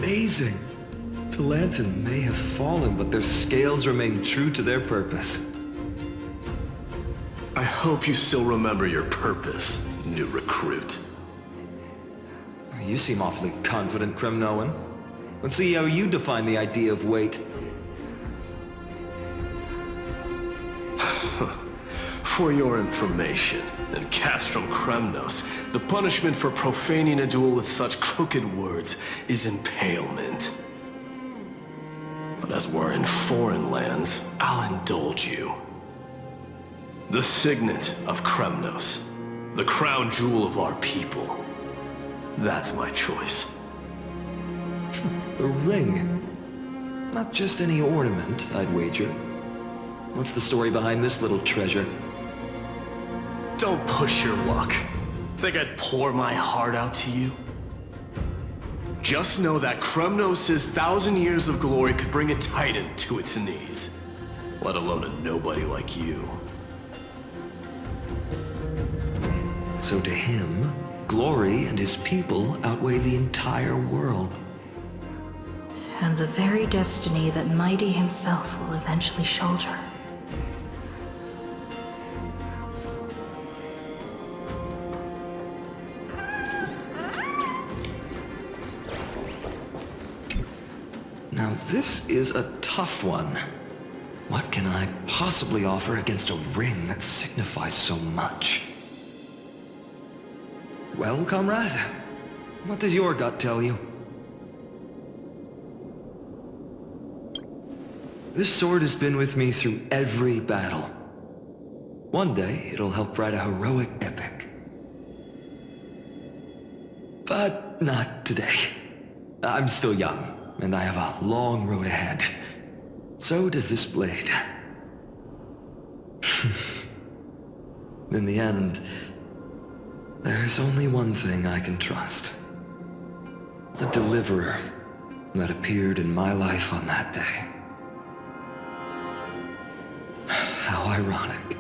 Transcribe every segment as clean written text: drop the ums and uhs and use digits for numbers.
amazing. Talanton may have fallen, but their scales remain true to their purpose. I hope you still remember your purpose, new recruit. You seem awfully confident, Cremnoan. Let's see how you define the idea of weight. For your information, in Castrum Kremnos, the punishment for profaning a duel with such crooked words is impalement. But as we're in foreign lands, I'll indulge you. The signet of Kremnos, the crown jewel of our people. That's my choice. A ring. Not just any ornament, I'd wager. What's the story behind this little treasure? Don't push your luck. Think I'd pour my heart out to you? Just know that Kremnos' 1,000 years of glory could bring a titan to its knees. Let alone a nobody like you. So to him, glory and his people outweigh the entire world. And the very destiny that Mydei himself will eventually shoulder. Now this is a tough one. What can I possibly offer against a ring that signifies so much? Well, comrade, what does your gut tell you? This sword has been with me through every battle. One day, it'll help write a heroic epic. But not today. I'm still young, and I have a long road ahead. So does this blade. In the end, there's only one thing I can trust. The deliverer that appeared in my life on that day. How ironic.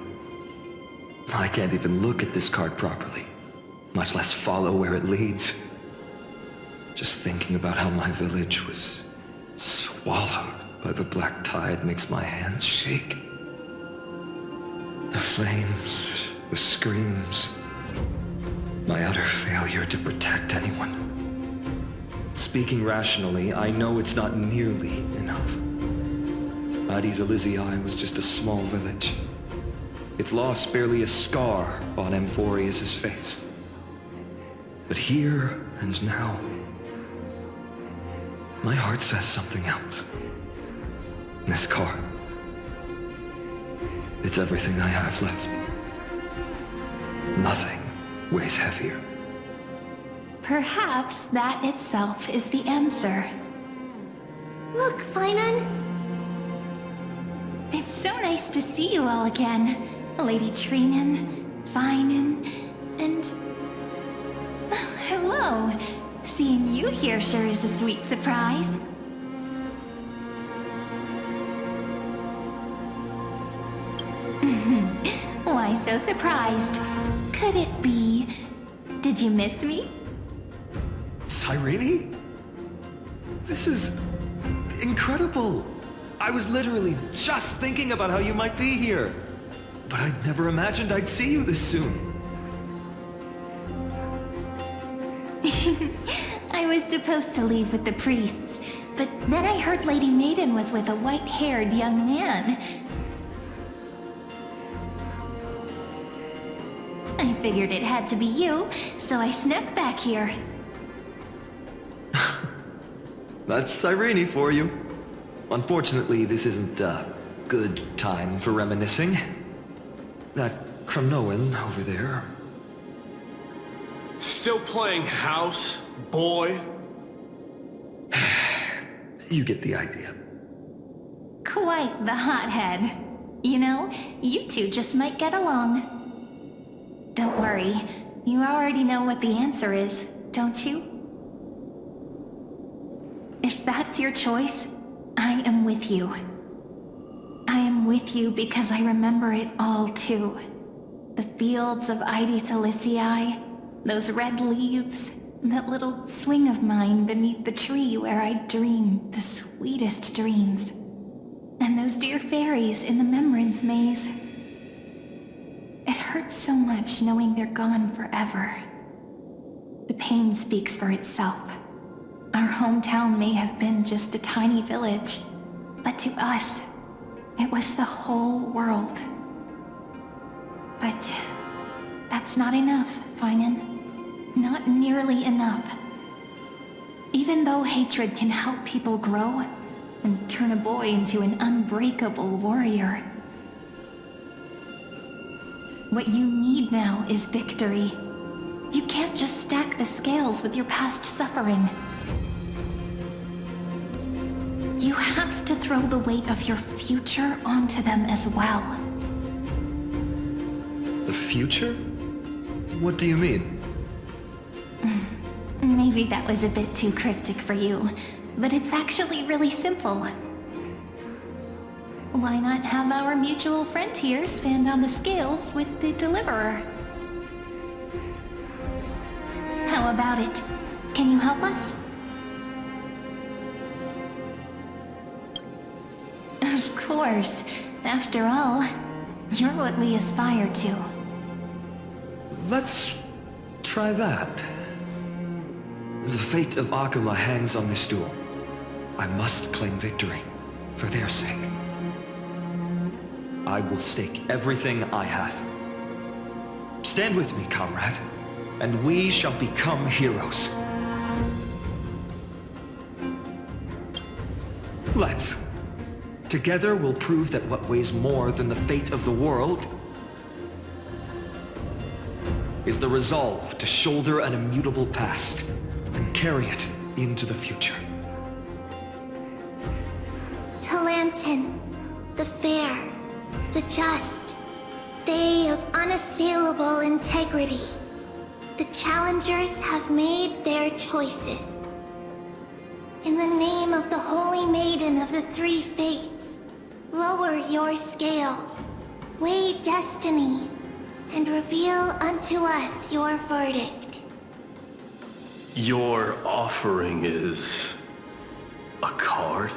I can't even look at this card properly, much less follow where it leads. Just thinking about how my village was swallowed by the black tide makes my hands shake. The flames, the screams, my utter failure to protect anyone. Speaking rationally, I know it's not nearly enough. Hades Elysiae was just a small village. Its loss barely a scar on Amphoreus' face. But here and now, my heart says something else. This card, it's everything I have left. Nothing weighs heavier. Perhaps that itself is the answer. Look, Phainon! It's so nice to see you all again. Lady Trinan, Phainon, and... hello! Seeing you here sure is a sweet surprise. Why so surprised? Could it be... did you miss me? Cyrene? This is incredible. I was literally just thinking about how you might be here. But I never imagined I'd see you this soon. I was supposed to leave with the priests, but then I heard Lady Maiden was with a white-haired young man. I figured it had to be you, so I snuck back here. That's Cyrene for you. Unfortunately, this isn't a good time for reminiscing. That Cremnoan over there. Still playing house, boy? You get the idea. Quite the hothead. You know, you two just might get along. Don't worry, you already know what the answer is, don't you? If that's your choice, I am with you. I am with you because I remember it all too. The fields of Hades Elysiae, those red leaves, That little swing of mine beneath the tree where I dream the sweetest dreams. And those dear fairies in the Memorance maze. It hurts so much knowing they're gone forever. The pain speaks for itself. Our hometown may have been just a tiny village, but to us, it was the whole world. But that's not enough, Phainon. Not nearly enough. Even though hatred can help people grow and turn a boy into an unbreakable warrior, what you need now is victory. You can't just stack the scales with your past suffering. You have to throw the weight of your future onto them as well. The future? What do you mean? Maybe that was a bit too cryptic for you, but it's actually really simple. Why not have our mutual friend here stand on the scales with the deliverer? How about it? Can you help us? Of course. After all, you're what we aspire to. Let's try that. The fate of Akuma hangs on this duel. I must claim victory, for their sake. I will stake everything I have. Stand with me, comrade, and we shall become heroes. Let's. Together we'll prove that what weighs more than the fate of the world is the resolve to shoulder an immutable past and carry it into the future. Talantin, the fair, the just, they of unassailable integrity. The challengers have made their choices. In the name of the Holy Maiden of the Three Fates, lower your scales, weigh destiny, and reveal unto us your verdict. Your offering is a card?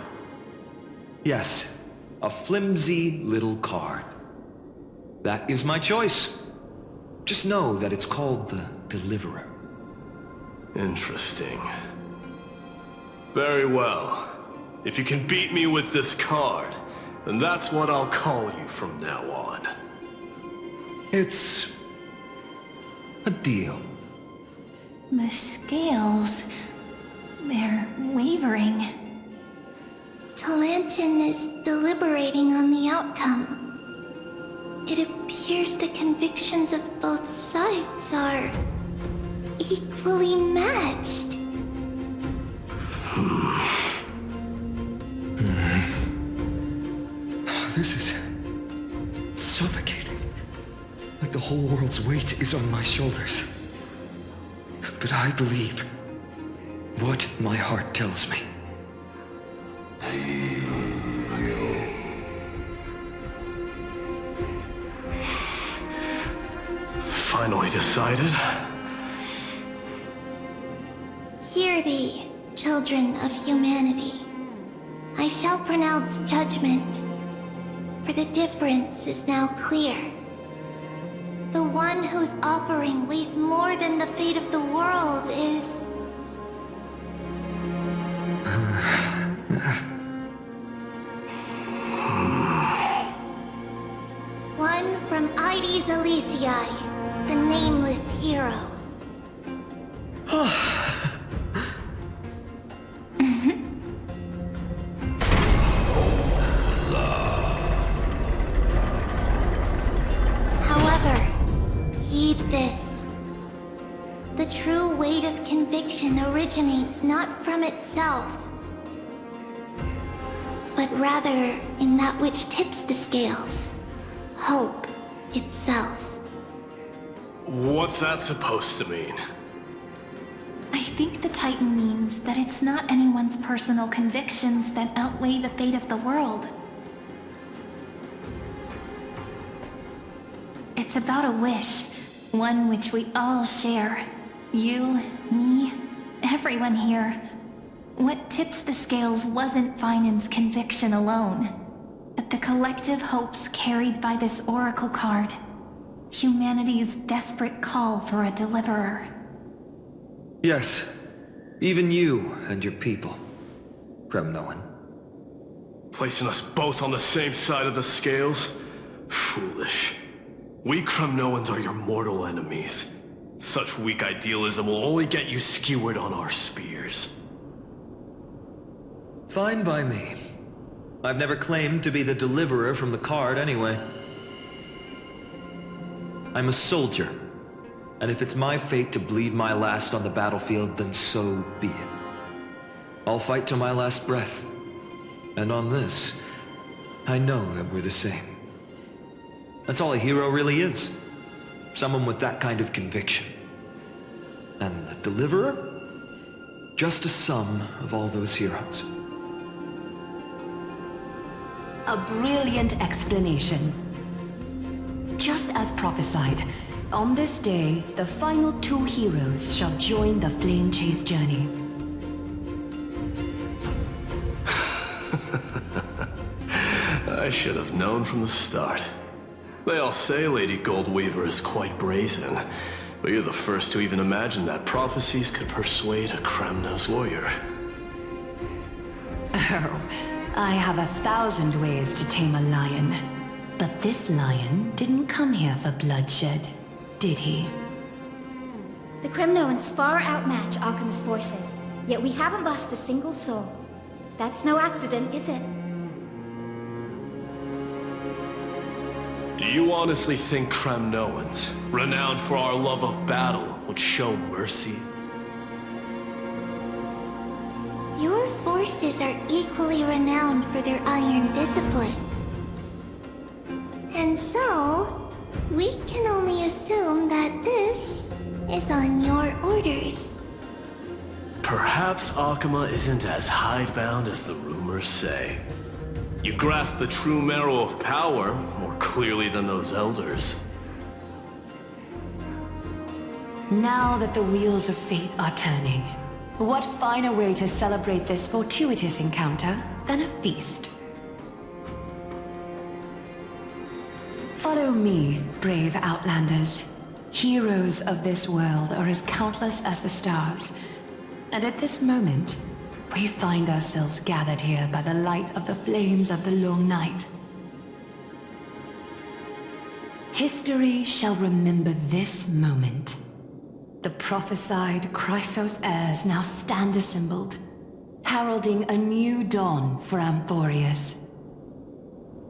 Yes, a flimsy little card. That is my choice. Just know that it's called the Deliverer. Interesting. Very well. If you can beat me with this card, then that's what I'll call you from now on. It's a deal. The scales... they're wavering. Talantin is deliberating on the outcome. It appears the convictions of both sides are equally matched. This is suffocating. Like the whole world's weight is on my shoulders. But I believe what my heart tells me. Finally decided? Hear thee, children of humanity. I shall pronounce judgment, for the difference is now clear. The one whose offering weighs more than the fate of the world is... one from Ides Elysiae, the nameless hero. However, heed this. The true weight of conviction originates not from itself, but rather in that which tips the scales. Hope itself. What's that supposed to mean? I think the Titan means that it's not anyone's personal convictions that outweigh the fate of the world. It's about a wish, one which we all share. You, me, everyone here. What tipped the scales wasn't Phainon's conviction alone, but the collective hopes carried by this oracle card. Humanity's desperate call for a deliverer. Yes, even you and your people, Kremnoan. Placing us both on the same side of the scales? Foolish. We Kremnoans are your mortal enemies. Such weak idealism will only get you skewered on our spears. Fine by me. I've never claimed to be the deliverer from the card anyway. I'm a soldier, and if it's my fate to bleed my last on the battlefield, then so be it. I'll fight till my last breath. And on this, I know that we're the same. That's all a hero really is. Someone with that kind of conviction. And the deliverer? Just a sum of all those heroes. A brilliant explanation. Just as prophesied, on this day, the final two heroes shall join the flame chase journey. I should have known from the start. They all say Lady Goldweaver is quite brazen, but you're the first to even imagine that prophecies could persuade a Kremnos warrior. Oh, I have 1,000 ways to tame a lion. But this lion didn't come here for bloodshed, did he? The Kremnoans far outmatch Alchemist's forces, yet we haven't lost a single soul. That's no accident, is it? Do you honestly think Kremnoans, renowned for our love of battle, would show mercy? Your forces are equally renowned for their iron discipline. And so, we can only assume that this is on your orders. Perhaps Akama isn't as hidebound as the rumors say. You grasp the true marrow of power more clearly than those elders. Now that the wheels of fate are turning, what finer way to celebrate this fortuitous encounter than a feast? Follow me, brave Outlanders. Heroes of this world are as countless as the stars. And at this moment, we find ourselves gathered here by the light of the flames of the long night. History shall remember this moment. The prophesied Chrysos Heirs now stand assembled, heralding a new dawn for Amphoreus.